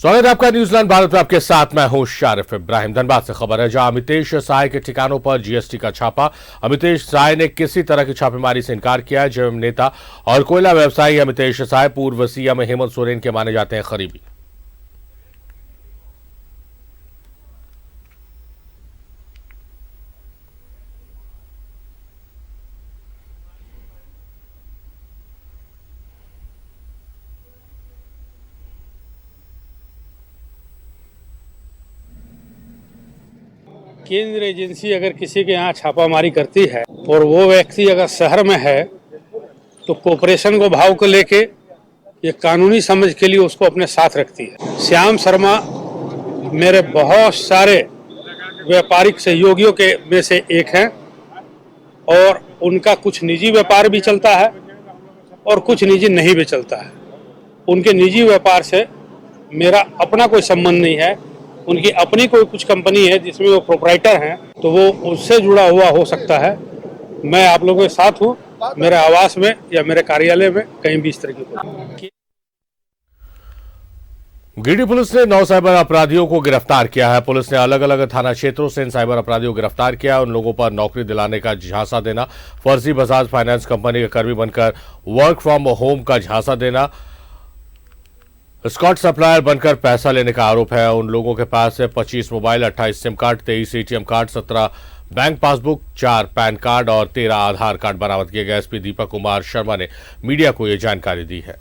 स्वागत है आपका न्यूजीलैंड भारत में। आपके साथ मैं हूं शारिफ इब्राहिम। धनबाद से खबर है, जहां अमितेश सहाय के ठिकानों पर जीएसटी का छापा। अमितेश सहाय ने किसी तरह की छापेमारी से इनकार किया है। जेएमएम नेता और कोयला व्यवसायी अमितेश सहाय पूर्व सीएम हेमंत सोरेन के माने जाते हैं करीबी। केंद्रीय एजेंसी अगर किसी के यहाँ छापामारी करती है और वो व्यक्ति अगर शहर में है तो कॉरपोरेशन को भाव को लेके ये कानूनी समझ के लिए उसको अपने साथ रखती है। श्याम शर्मा मेरे बहुत सारे व्यापारिक सहयोगियों के में से एक हैं और उनका कुछ निजी व्यापार भी चलता है और कुछ निजी नहीं भी चलता है। उनके निजी व्यापार से मेरा अपना कोई संबंध नहीं है। उनकी अपनी कोई कुछ कंपनी है जिसमें वो प्रोप्राइटर हैं, तो वो उससे जुड़ा हुआ हो सकता है। मैं आप लोगों के साथ हूँ, मेरे आवास में या मेरे कार्यालय में कहीं भी इस तरह की। गिरिडीह पुलिस ने 9 साइबर अपराधियों को गिरफ्तार किया है। पुलिस ने अलग अलग थाना क्षेत्रों से इन साइबर अपराधियों को गिरफ्तार किया। उन लोगों पर नौकरी दिलाने का झांसा देना, फर्जी बजाज फाइनेंस कंपनी के कर्मी बनकर वर्क फ्रॉम होम का झांसा देना, स्कॉट सप्लायर बनकर पैसा लेने का आरोप है। उन लोगों के पास से 25 mobile, 28 SIM card, 23 ATM card, 17 bank passbook, 4 pan card और 13 आधार कार्ड बरामद किए गए। एसपी दीपक कुमार शर्मा ने मीडिया को यह जानकारी दी है।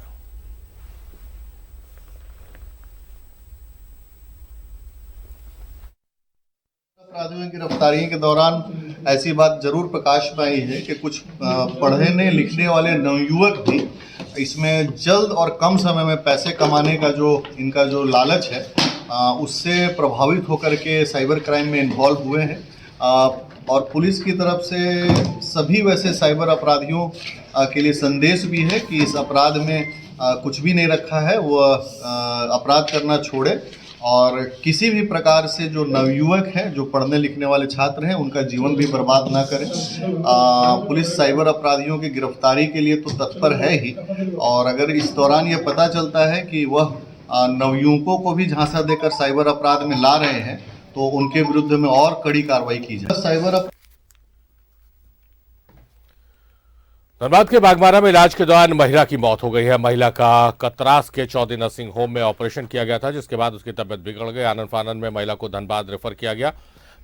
अपराधियों की गिरफ्तारी के दौरान ऐसी बात जरूर प्रकाश में आई है कि कुछ पढ़ने लिखने वाले नवयुवक भी इसमें जल्द और कम समय में पैसे कमाने का जो इनका जो लालच है उससे प्रभावित होकर के साइबर क्राइम में इन्वॉल्व हुए हैं। और पुलिस की तरफ से सभी वैसे साइबर अपराधियों के लिए संदेश भी है कि इस अपराध में कुछ भी नहीं रखा है, वो अपराध करना छोड़े और किसी भी प्रकार से जो नवयुवक हैं, जो पढ़ने लिखने वाले छात्र हैं, उनका जीवन भी बर्बाद ना करें। पुलिस साइबर अपराधियों की गिरफ्तारी के लिए तो तत्पर है ही, और अगर इस दौरान ये पता चलता है कि वह नवयुवकों को भी झांसा देकर साइबर अपराध में ला रहे हैं तो उनके विरुद्ध में और कड़ी कार्रवाई की जाए। धनबाद के बागमारा में इलाज के दौरान महिला की मौत हो गई है। महिला का कतरास के चौधरी नर्सिंग होम में ऑपरेशन किया गया था, जिसके बाद उसकी तबियत बिगड़ गई। आनंद फानन में महिला को धनबाद रेफर किया गया,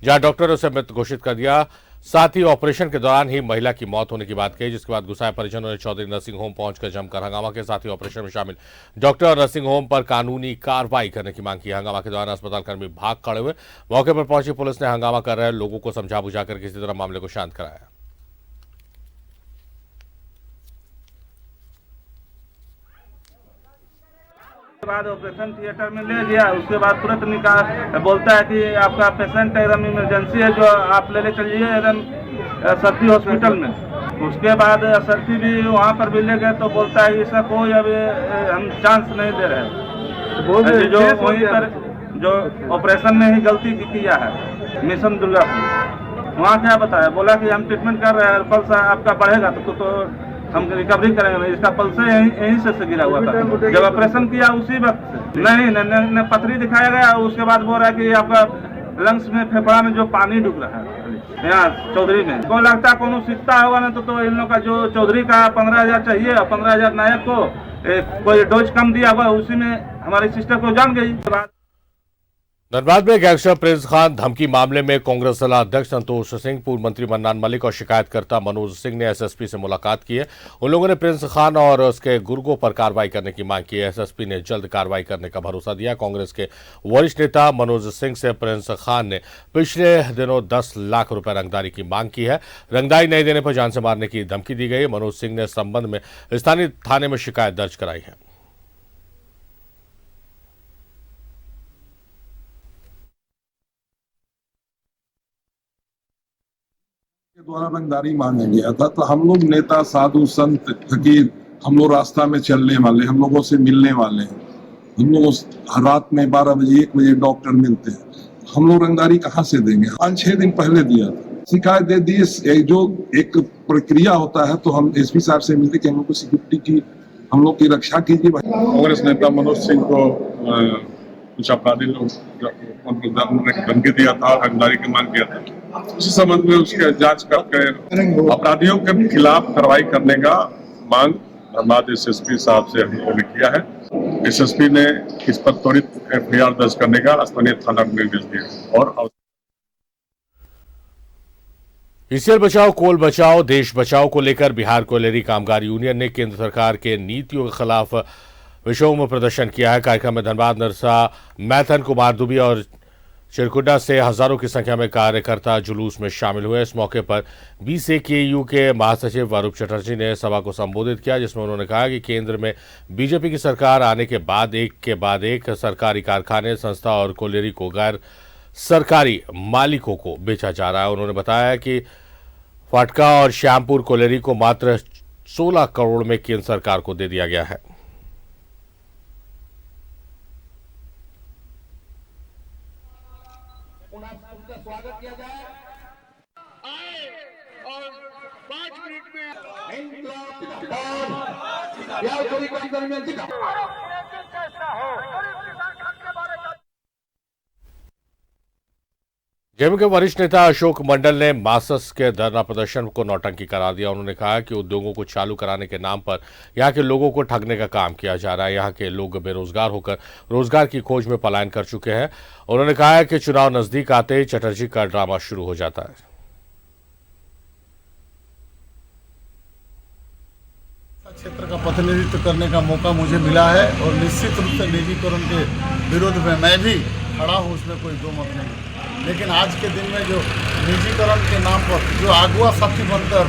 जहां डॉक्टर ने उसे मृत घोषित कर दिया। साथ ही ऑपरेशन के दौरान ही महिला की मौत होने की बात कही, जिसके बाद गुस्साए परिजनों ने चौधरी नर्सिंग होम पहुंचकर जमकर हंगामा के साथ ही ऑपरेशन में शामिल डॉक्टर और नर्सिंग होम पर कानूनी कार्रवाई करने की मांग की। हंगामा के दौरान अस्पताल कर्मी भाग खड़े हुए। मौके पर पहुंची पुलिस ने हंगामा कर रहे लोगों को समझा बुझाकर किसी तरह मामले को शांत कराया। बाद ऑपरेशन थिएटर में ले गया। उसके बाद तुरंत निकाल बोलता है कि आपका पेशेंट एकदम इमरजेंसी है, जो आप ले चलिए एकदम सरती हॉस्पिटल में। उसके बाद सरती भी वहाँ पर भी ले गए तो बोलता है इसका कोई अभी हम चांस नहीं दे रहे, जो वहीं पर जो ऑपरेशन में ही गलती किया है मिशन दुर्गापुर। वहाँ क्या बताया, बोला कि हम ट्रीटमेंट कर रहे हैं, पल्स आपका बढ़ेगा तो हम रिकवरी करेंगे। इसका पल्स यहीं से गिरा हुआ था जब ऑपरेशन किया उसी वक्त। नहीं पथरी दिखाया गया। उसके बाद बोल रहा है कि आपका लंग्स में, फेफड़ा में जो पानी डूब रहा है यहाँ चौधरी में। को लगता है कौन सीखता होगा ना तो इन लोग का जो चौधरी का 15,000 चाहिए और 15,000 नायक को कोई डोज कम दिया हुआ, उसी में हमारी सिस्टर को जान गई। धनबाद में गैंगस्टर प्रिंस खान धमकी मामले में कांग्रेस जिला अध्यक्ष संतोष सिंह, पूर्व मंत्री मन्नान मलिक और शिकायतकर्ता मनोज सिंह ने एसएसपी से मुलाकात की है। उन लोगों ने प्रिंस खान और उसके गुर्गों पर कार्रवाई करने की मांग की है। एसएसपी ने जल्द कार्रवाई करने का भरोसा दिया। कांग्रेस के वरिष्ठ नेता मनोज सिंह से प्रिंस खान ने पिछले दिनों 10 लाख रुपए रंगदारी की मांग की है। रंगदारी नहीं देने पर जान से मारने की धमकी दी गई। मनोज सिंह ने इस संबंध में स्थानीय थाने में शिकायत दर्ज कराई है। के द्वारा रंगदारी मांगा गया था, तो हम लोग नेता, साधु, संत, फकीर, हम लोग रास्ता में चलने वाले, हम लोगों से मिलने वाले हैं। हम लोग रात में 12 बजे 1 बजे डॉक्टर मिलते हैं। हम लोग रंगदारी कहाँ से देंगे? 5-6 दिन पहले दिया था, शिकायत दे दी। जो एक प्रक्रिया होता है तो हम एसपी साहब से मिलते कि हम लोग को सिक्योरिटी की, हम लोग की रक्षा कीजिए। कांग्रेस नेता मनोज सिंह को कुछ अपराधी लोग ने धमकी दिया था, रंगदारी की मांग किया था। उसी संबंध में उसके जांच करके अपराधियों के खिलाफ कार्रवाई करने का मांग धनबाद एसएसपी साहब से हम लोगों ने किया है। एसएसपी ने इस पर त्वरित एफआईआर दर्ज करने का स्थानीय थाना को निर्देश दिया। और ईसीएल बचाओ कोल बचाओ देश बचाओ को लेकर बिहार कोयलेरी कामगार यूनियन ने केंद्र सरकार के नीतियों के खिलाफ विषयों में प्रदर्शन किया है। कार्यक्रम में धनबाद, नरसा, मैथन, कुमारदुबी और चिरकुंडा से हजारों की संख्या में कार्यकर्ता जुलूस में शामिल हुए। इस मौके पर बीसीकेयू के महासचिव अरूप चटर्जी ने सभा को संबोधित किया, जिसमें उन्होंने कहा कि केंद्र में बीजेपी की सरकार आने के बाद एक सरकारी कारखाने, संस्था और कोयलेरी को गैर सरकारी मालिकों को बेचा जा रहा है। उन्होंने बताया कि फाटका और श्यामपुर कोयलेरी को मात्र 16 करोड़ में केंद्र सरकार को दे दिया गया है। स्वागत किया जाए, आए और 5 मिनट में जेएमएम के वरिष्ठ नेता अशोक मंडल ने मासस के धरना प्रदर्शन को नौटंकी करार दिया। उन्होंने कहा कि उद्योगों को चालू कराने के नाम पर यहां के लोगों को ठगने का काम किया जा रहा है। यहां के लोग बेरोजगार होकर रोजगार की खोज में पलायन कर चुके हैं। उन्होंने कहा है कि चुनाव नजदीक आते ही चटर्जी का ड्रामा शुरू हो जाता है। क्षेत्र का प्रतिनिधित्व करने का मौका मुझे मिला है और निश्चित रूप से निजीकरण के विरोध में मैं भी खड़ा हूँ, उसमें कोई दो मत नहीं। लेकिन आज के दिन में जो निजीकरण के नाम पर जो अगुआ साथी बनकर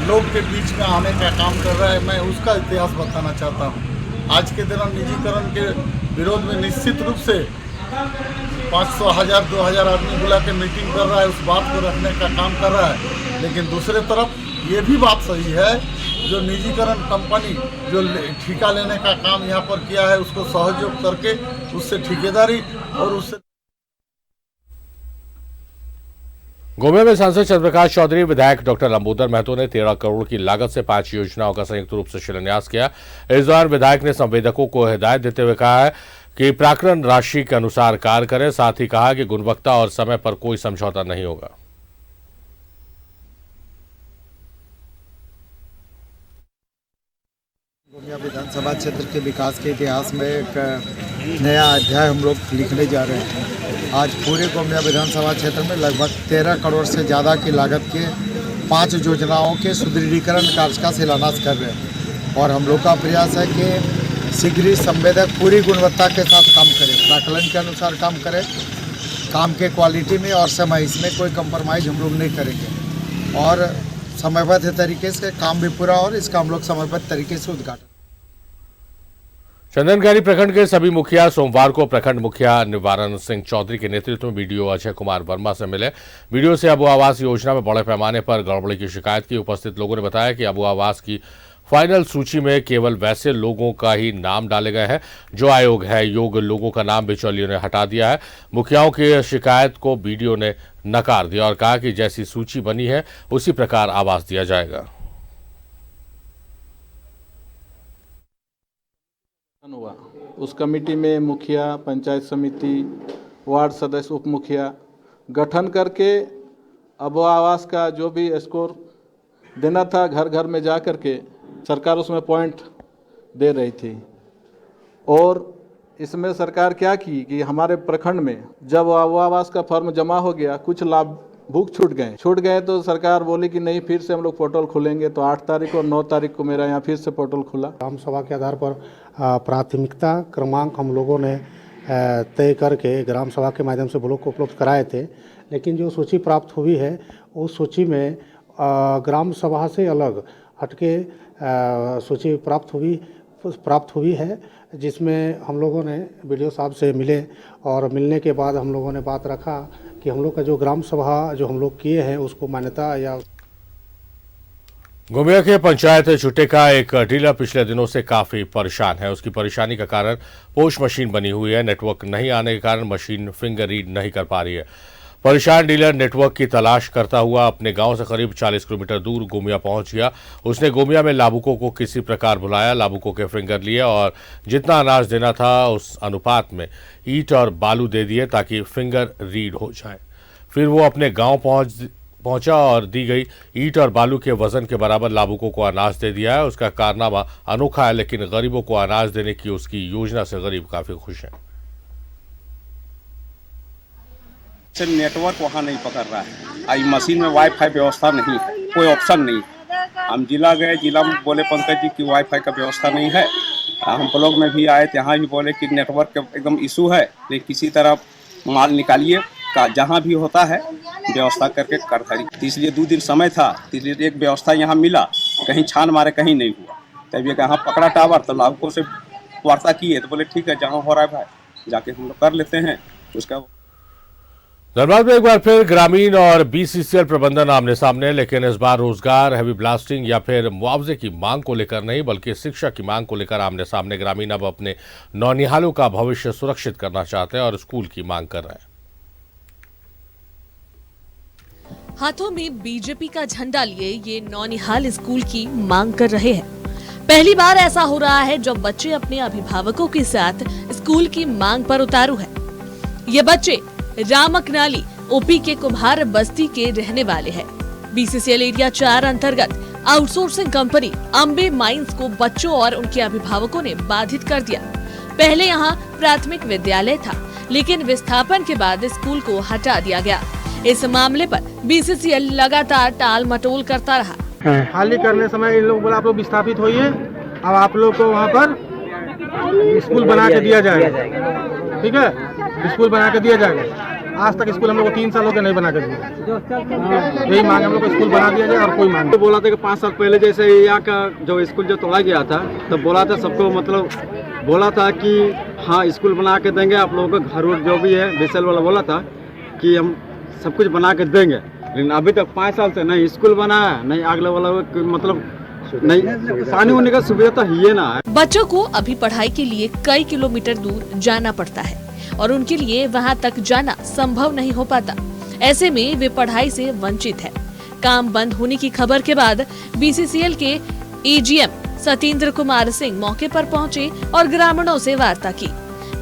लोग के बीच में आने का काम कर रहा है, मैं उसका इतिहास बताना चाहता हूँ। आज के दिन निजीकरण के विरोध में निश्चित रूप से 500, 1000, 2000 आदमी बुला के मीटिंग कर रहा है, उस बात को रखने का काम कर रहा है। लेकिन दूसरे तरफ ये भी बात सही है, जो निजीकरण कंपनी जो ठेका लेने का काम यहाँ पर किया है, उसको सहयोग करके उससे ठेकेदारी और उससे गोमिया में सांसद चंद्रप्रकाश चौधरी, विधायक डॉक्टर लंबोदर महतो ने 13 करोड़ की लागत से 5 योजनाओं का संयुक्त रूप से शिलान्यास किया। इस दौरान विधायक ने संवेदकों को हिदायत देते हुए कहा है कि प्राक्कलन राशि के अनुसार कार्य करें। साथ ही कहा कि गुणवत्ता और समय पर कोई समझौता नहीं होगा। गोमिया विधानसभा क्षेत्र के विकास के इतिहास में एक नया अध्याय हम लोग लिखने जा रहे हैं। आज पूरे गोमिया विधानसभा क्षेत्र में लगभग 13 करोड़ से ज़्यादा की लागत के 5 योजनाओं के सुदृढ़ीकरण कार्य का शिलान्यास कर रहे हैं। और हम लोग का प्रयास है कि शीघ्र ही संवेदक पूरी गुणवत्ता के साथ काम करें, प्राक्कलन के अनुसार काम करें, काम के क्वालिटी में और समय, इसमें कोई कंप्रोमाइज़ हम लोग नहीं करेंगे और समयबद्ध तरीके से काम भी पूरा और इसका हम लोग समयबद्ध तरीके से उद्घाटन। चंदनगढ़ी प्रखंड के सभी मुखिया सोमवार को प्रखंड मुखिया निवारण सिंह चौधरी के नेतृत्व में बीडीओ अजय कुमार वर्मा से मिले। बीडीओ से अबू आवास योजना में बड़े पैमाने पर गड़बड़ी की शिकायत की। उपस्थित लोगों ने बताया कि अबू आवास की फाइनल सूची में केवल वैसे लोगों का ही नाम डाले गए हैं जो आयोग है। योग्य लोगों का नाम बिचौलियों ने हटा दिया है। मुखियाओं की शिकायत को बीडीओ ने नकार दिया और कहा कि जैसी सूची बनी है उसी प्रकार आवास दिया जाएगा। हुआ उस कमेटी में मुखिया, पंचायत समिति, वार्ड सदस्य, उप मुखिया गठन करके अब आवास का जो भी स्कोर देना था घर घर में जा कर के सरकार उसमें पॉइंट दे रही थी। और इसमें सरकार क्या की कि हमारे प्रखंड में जब आवास का फॉर्म जमा हो गया, कुछ लाभ भूख छूट गए तो सरकार बोली कि नहीं, फिर से हम लोग पोर्टल खोलेंगे। तो 8 तारीख और 9 तारीख को मेरा यहाँ फिर से पोर्टल खुला। ग्राम सभा के आधार पर प्राथमिकता क्रमांक हम लोगों ने तय करके ग्राम सभा के माध्यम से ब्लॉक को उपलब्ध कराए थे। लेकिन जो सूची प्राप्त हुई है उस सूची में ग्राम सभा से अलग हटके सूची प्राप्त हुई है, जिसमें हम लोगों ने बीडीओ साहब से मिले और मिलने के बाद हम लोगों ने बात रखा कि हम लोग का जो ग्राम सभा जो हम लोग किए हैं उसको मान्यता या। गोमिया के पंचायत छुट्टे का एक डीलर पिछले दिनों से काफी परेशान है। उसकी परेशानी का कारण पोस्ट मशीन बनी हुई है। नेटवर्क नहीं आने के कारण मशीन फिंगर रीड नहीं कर पा रही है। परेशान डीलर नेटवर्क की तलाश करता हुआ अपने गांव से करीब 40 किलोमीटर दूर गोमिया पहुंच गया। उसने गोमिया में लाभुकों को किसी प्रकार बुलाया, लाभुकों के फिंगर लिए और जितना अनाज देना था उस अनुपात में ईंट और बालू दे दिए ताकि फिंगर रीड हो जाए। फिर वो अपने गांव पहुंचा और दी गई ईंट और बालू के वजन के बराबर लाभुकों को अनाज दे दिया है। उसका कारनामा अनोखा है, लेकिन गरीबों को अनाज देने की उसकी योजना से गरीब काफी खुश हैं। नेटवर्क वहाँ नहीं पकड़ रहा है, आई मशीन में वाईफाई व्यवस्था नहीं है, कोई ऑप्शन नहीं। हम जिला गए, जिला में बोले पंकज जी की वाईफाई का व्यवस्था नहीं है। हम ब्लॉक में भी आए, यहाँ भी बोले कि नेटवर्क का एकदम इशू है, लेकिन किसी तरह माल निकालिए, का जहाँ भी होता है व्यवस्था करके कर करी। इसलिए 2 दिन समय था, इसलिए एक व्यवस्था यहाँ मिला, कहीं छान मारे कहीं नहीं हुआ। तब ये कहाँ पकड़ा टावर, तो लाभुकों से वार्ता किए तो बोले ठीक है, जहाँ हो रहा है भाई जाके हम लोग कर लेते हैं। उसका धनबाद में एक बार फिर ग्रामीण और बीसीसीएल प्रबंधन आमने सामने, लेकिन इस बार रोजगार, हैवी ब्लास्टिंग या फिर मुआवजे की मांग को लेकर नहीं, बल्कि शिक्षा की मांग को लेकर आमने सामने। ग्रामीण अब अपने नौनिहालों का भविष्य सुरक्षित करना चाहते हैं और स्कूल की मांग कर रहे हैं। हाथों में बीजेपी का झंडा लिए ये नौनिहाल स्कूल की मांग कर रहे हैं। पहली बार ऐसा हो रहा है जब बच्चे अपने अभिभावकों के साथ स्कूल की मांग पर उतारू हैं। ये बच्चे रामकनाली ओपी के कुम्हार बस्ती के रहने वाले हैं। बीसीसीएल एरिया 4 अंतर्गत आउटसोर्सिंग कंपनी अम्बे माइंस को बच्चों और उनके अभिभावकों ने बाधित कर दिया। पहले यहाँ प्राथमिक विद्यालय था, लेकिन विस्थापन के बाद स्कूल को हटा दिया गया। इस मामले पर बीसीसीएल लगातार टाल मटोल करता रहा। खाली करने समय इन लोग बोला आप लोग विस्थापित होइए, अब आप लोग को वहाँ पर स्कूल बना के दिया जाएगा। ठीक है, स्कूल बना के दिया जाएगा। आज तक स्कूल हम लोग को 3 साल हो गए नहीं बना के दिया। यही मांग हम लोग को स्कूल बना दिया जाए और कोई मांग। तो बोला था कि 5 साल पहले जैसे यहाँ का जो स्कूल जो तोड़ा गया था, तब बोला था सबको, मतलब बोला था कि हाँ स्कूल बना के देंगे आप लोगों को, घर जो भी है बीसीसीएल वाला बोला था कि हम सब कुछ बना के देंगे। लेकिन अभी तक 5 साल से नहीं स्कूल बना है, नहीं अगले वाला मतलब नहीं पानी होने का सुविधा तो ही ना है। बच्चों को अभी पढ़ाई के लिए कई किलोमीटर दूर जाना पड़ता है और उनके लिए वहां तक जाना संभव नहीं हो पाता। ऐसे में वे पढ़ाई से वंचित है। काम बंद होने की खबर के बाद बीसीसीएल के एजीएम सतेंद्र कुमार सिंह मौके पर पहुंचे और ग्रामीणों से वार्ता की।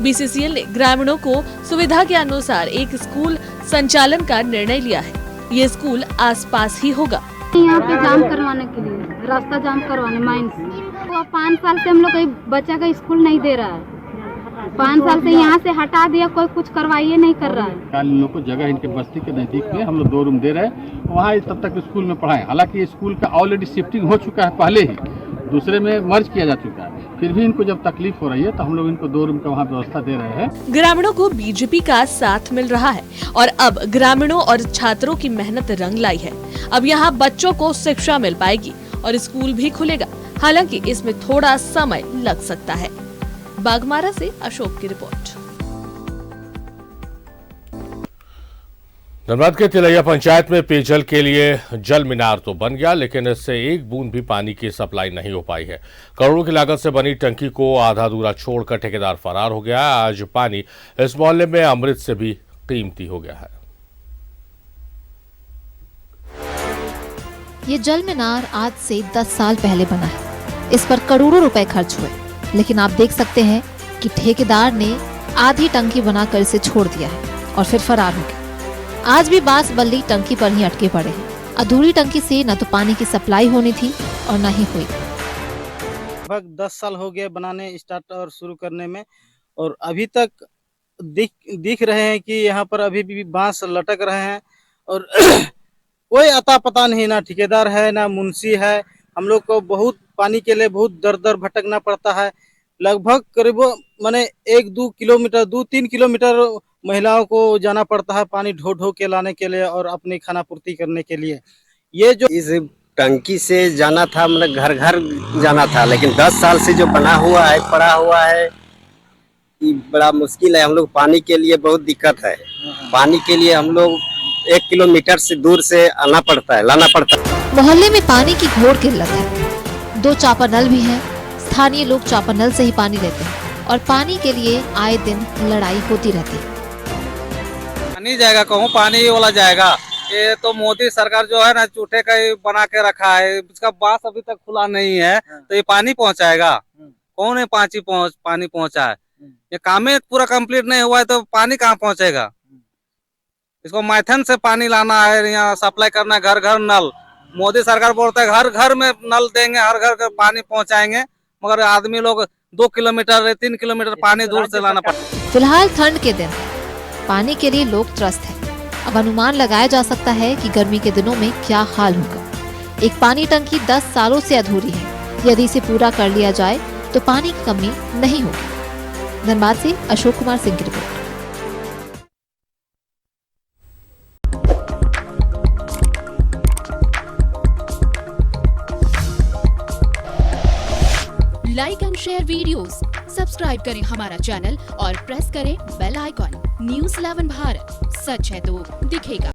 बीसीसीएल ने ग्रामीणों को सुविधा के अनुसार एक स्कूल संचालन का निर्णय लिया है। ये स्कूल आसपास ही होगा। यहाँ पे जाम करवाने के लिए, रास्ता जाम करवाने माइंस। तो 5 साल से हम लोग कोई बच्चा का स्कूल नहीं दे रहा है। 5 साल से यहाँ से हटा दिया, कोई कुछ करवाइए नहीं कर रहा है। इन लोग को जगह इनके बस्ती के नजदीक में हम लोग 2 रूम दे रहे हैं, वहाँ तब तक स्कूल में पढ़ाएं। हालांकि स्कूल का ऑलरेडी शिफ्टिंग हो चुका है, पहले ही दूसरे में मर्ज किया जा चुका है। फिर भी इनको जब तकलीफ हो रही है तो हम लोग इनको 2 रूम का वहाँ व्यवस्था दे रहे हैं। ग्रामीणों को बीजेपी का साथ मिल रहा है और अब ग्रामीणों और छात्रों की मेहनत रंग लाई है। अब यहाँ बच्चों को शिक्षा मिल पाएगी और स्कूल भी खुलेगा। हालांकि इसमें थोड़ा समय लग सकता है। बागमारा से अशोक की रिपोर्ट। धनबाद के तिलैया पंचायत में पेयजल के लिए जल मीनार तो बन गया, लेकिन इससे एक बूंद भी पानी की सप्लाई नहीं हो पाई है। करोड़ों की लागत से बनी टंकी को आधा अधूरा छोड़कर ठेकेदार फरार हो गया। आज पानी इस मोहल्ले में अमृत से भी कीमती हो गया है। ये जल मीनार आज से 10 साल पहले बना है। इस पर करोड़ों रुपए खर्च हुए, लेकिन आप देख सकते हैं कि ठेकेदार ने आधी टंकी बनाकर इसे छोड़ दिया है और फिर फरार हो गया। आज भी बांस बल्ली टंकी पर ही अटके पड़े हैं। अधूरी टंकी से न तो पानी की सप्लाई होनी थी और न ही हुई। लगभग 10 साल हो गए बनाने स्टार्ट और शुरू करने में, और अभी तक दिख रहे हैं कि यहाँ पर अभी भी बांस लटक रहे हैं और कोई अता पता नहीं, ना ठेकेदार है ना मुंशी है। हम लोग को बहुत पानी के लिए बहुत दर दर भटकना पड़ता है। लगभग करीब माने 1-2 किलोमीटर 2-3 किलोमीटर महिलाओं को जाना पड़ता है पानी ढो ढो के लाने के लिए और अपनी खाना पूर्ति करने के लिए। ये जो इस टंकी से जाना था, मतलब घर घर जाना था, लेकिन 10 साल से जो बना हुआ है पड़ा हुआ है, ये बड़ा मुश्किल है। हम लोग पानी के लिए बहुत दिक्कत है। पानी के लिए हम लोग 1 किलोमीटर से दूर से आना पड़ता है, लाना पड़ता है। मोहल्ले में पानी की घोर किल्लत है। 2 चापानल भी हैं। स्थानीय लोग चापानल से ही पानी लेते हैं और पानी के लिए आए दिन लड़ाई होती रहती है। नहीं जाएगा, कहूँ पानी वाला जाएगा। ये तो मोदी सरकार जो है ना चूठे का ही बना के रखा है, इसका बास अभी तक खुला नहीं है, तो ये पानी पहुंचाएगा? कौन है पानी पहुंचा है? ये काम पूरा कंप्लीट नहीं हुआ है तो पानी कहाँ पहुंचेगा? इसको मैथन से पानी लाना है, यहाँ सप्लाई करना है, घर घर नल। मोदी सरकार बोलता है घर घर में नल देंगे, हर घर घर पानी पहुंचाएंगे, मगर आदमी लोग 2 किलोमीटर 3 किलोमीटर पानी दूर से लाना पड़ता है। फिलहाल ठंड के दिन पानी के लिए लोग त्रस्त हैं। अब अनुमान लगाया जा सकता है कि गर्मी के दिनों में क्या हाल होगा। एक पानी टंकी 10 सालों से अधूरी है। यदि इसे पूरा कर लिया जाए तो पानी की कमी नहीं होगी। धनबाद से अशोक कुमार सिंह की report. Like and share videos, subscribe करें हमारा चैनल और प्रेस करें बेल आइकॉन। न्यूज़ 11 भारत, सच है तो दिखेगा।